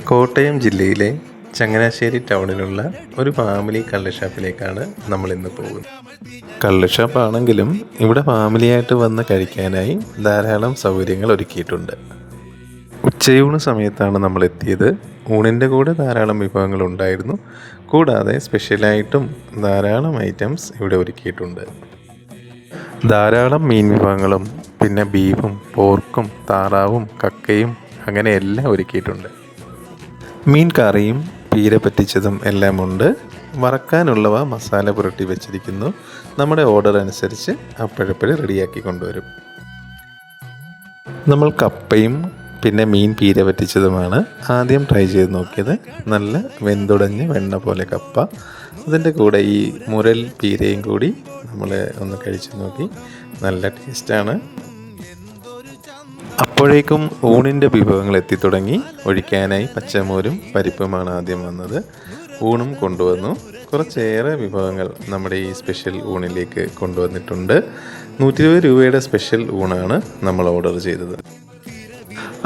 കോട്ടയം ജില്ലയിലെ ചങ്ങനാശ്ശേരി ടൗണിലുള്ള ഒരു ഫാമിലി കള്ളുഷാപ്പിലേക്കാണ് നമ്മൾ ഇന്ന് പോകുന്നത്. കള്ളുഷാപ്പാണെങ്കിലും ഇവിടെ ഫാമിലിയായിട്ട് വന്ന് കഴിക്കാനായി ധാരാളം സൗകര്യങ്ങൾ ഒരുക്കിയിട്ടുണ്ട്. ഉച്ചയൂണ് സമയത്താണ് നമ്മൾ എത്തിയത്. ഊണിൻ്റെ കൂടെ ധാരാളം വിഭവങ്ങൾ ഉണ്ടായിരുന്നു. കൂടാതെ സ്പെഷ്യലായിട്ടും ധാരാളം ഐറ്റംസ് ഇവിടെ ഒരുക്കിയിട്ടുണ്ട്. ധാരാളം മീൻ വിഭവങ്ങളും പിന്നെ ബീഫും പോർക്കും താറാവും കക്കയും അങ്ങനെ എല്ലാം ഒരുക്കിയിട്ടുണ്ട്. മീൻ കറിയും പീര പറ്റിച്ചതും എല്ലാം ഉണ്ട്. വറക്കാനുള്ളവ മസാല പുരട്ടി വെച്ചിരിക്കുന്നു. നമ്മുടെ ഓർഡർ അനുസരിച്ച് അപ്പോഴപ്പോഴും റെഡിയാക്കി കൊണ്ടുവരും. നമ്മൾ കപ്പയും പിന്നെ മീൻ പീര പറ്റിച്ചതുമാണ് ആദ്യം ട്രൈ ചെയ്ത് നോക്കിയത്. നല്ല വെന്തുടഞ്ഞ വെണ്ണ പോലെ കപ്പ, അതിൻ്റെ കൂടെ ഈ മുരൽ പീരയും കൂടി നമ്മൾ ഒന്ന് കഴിച്ചു നോക്കി. നല്ല ടേസ്റ്റാണ്. അപ്പോഴേക്കും ഊണിൻ്റെ വിഭവങ്ങൾ എത്തിത്തുടങ്ങി. ഒഴിക്കാനായി പച്ചമോരും പരിപ്പുമാണ് ആദ്യം വന്നത്. ഊണും കൊണ്ടുവന്നു. കുറച്ചേറെ വിഭവങ്ങൾ നമ്മുടെ ഈ സ്പെഷ്യൽ ഊണിലേക്ക് കൊണ്ടുവന്നിട്ടുണ്ട്. 120 രൂപയുടെ സ്പെഷ്യൽ ഊണാണ് നമ്മൾ ഓർഡർ ചെയ്തത്.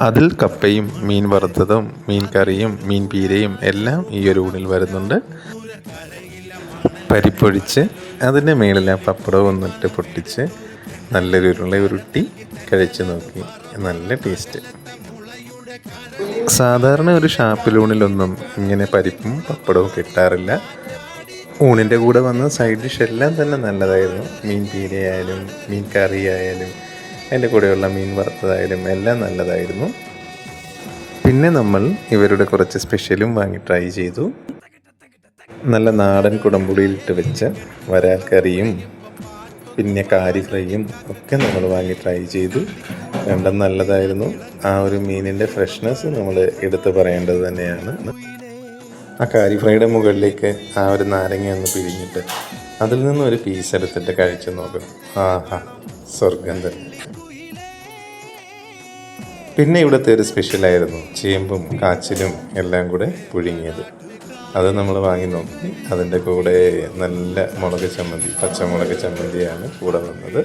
അതിൽ കപ്പയും മീൻ വറുത്തതും മീൻ കറിയും മീൻ പീരയും എല്ലാം ഈ ഒരു ഊണിൽ വരുന്നുണ്ട്. പരിപ്പൊഴിച്ച് അതിൻ്റെ മേളിൽ ആ പപ്പടവും ഒന്നിട്ട് പൊട്ടിച്ച് നല്ലൊരു ഉരുള ഉരുട്ടി കഴിച്ചു നോക്കി. നല്ല ടേസ്റ്റ്. സാധാരണ ഒരു ഷാപ്പിലൂണിലൊന്നും ഇങ്ങനെ പരിപ്പും പപ്പടവും കിട്ടാറില്ല. ഊണിൻ്റെ കൂടെ വന്ന സൈഡ് ഡിഷ് എല്ലാം തന്നെ നല്ലതായിരുന്നു. മീൻ പീരയായാലും മീൻ കറിയായാലും അതിൻ്റെ കൂടെയുള്ള മീൻ വറുത്തതായാലും എല്ലാം നല്ലതായിരുന്നു. പിന്നെ നമ്മൾ ഇവരുടെ കുറച്ച് സ്പെഷ്യലും വാങ്ങി ട്രൈ ചെയ്തു. നല്ല നാടൻ കുടംപുളിയിലിട്ട് വെച്ച വരാൽ കറിയും പിന്നെ കാരി ഫ്രൈയും ഒക്കെ നമ്മൾ വാങ്ങി ട്രൈ ചെയ്തു. രണ്ടും നല്ലതായിരുന്നു. ആ ഒരു മീനിൻ്റെ ഫ്രഷ്നെസ് നമ്മൾ എടുത്ത് പറയേണ്ടത് തന്നെയാണ്. ആ കാരി ഫ്രൈയുടെ മുകളിലേക്ക് ആ ഒരു നാരങ്ങ ഒന്ന് പിഴിഞ്ഞിട്ട് അതിൽ നിന്നും ഒരു പീസ് എടുത്തിട്ട് കഴിച്ചു നോക്കണം. ആഹാ, സ്വർഗം തന്നെ. പിന്നെ ഇവിടുത്തെ ഒരു സ്പെഷ്യലായിരുന്നു ചേമ്പും കാച്ചിലും എല്ലാം കൂടെ പുഴുങ്ങിയത്. അത് നമ്മൾ വാങ്ങി നോക്കി. അതിൻ്റെ കൂടെ നല്ല മുളക് ചമ്മന്തി, പച്ചമുളക് ചമ്മന്തിയാണ് കൂടെ വന്നത്.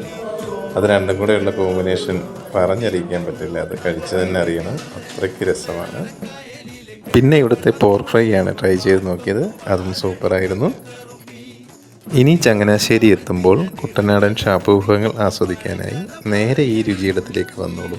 അത് രണ്ടും കൂടെയുള്ള കോമ്പിനേഷൻ പറഞ്ഞറിയിക്കാൻ പറ്റില്ല. അത് കഴിച്ച് തന്നെ അറിയണം, അത്രയ്ക്ക് രസമാണ്. പിന്നെ ഇവിടുത്തെ പോർക്ക് ഫ്രൈ ആണ് ട്രൈ ചെയ്ത് നോക്കിയത്. അതും സൂപ്പറായിരുന്നു. ഇനി ചങ്ങനാശ്ശേരി എത്തുമ്പോൾ കുട്ടനാടൻ ഷാപ്പ് വിഭവങ്ങൾ ആസ്വദിക്കാനായി നേരെ ഈ രുചിയിടത്തിലേക്ക് വന്നോളൂ.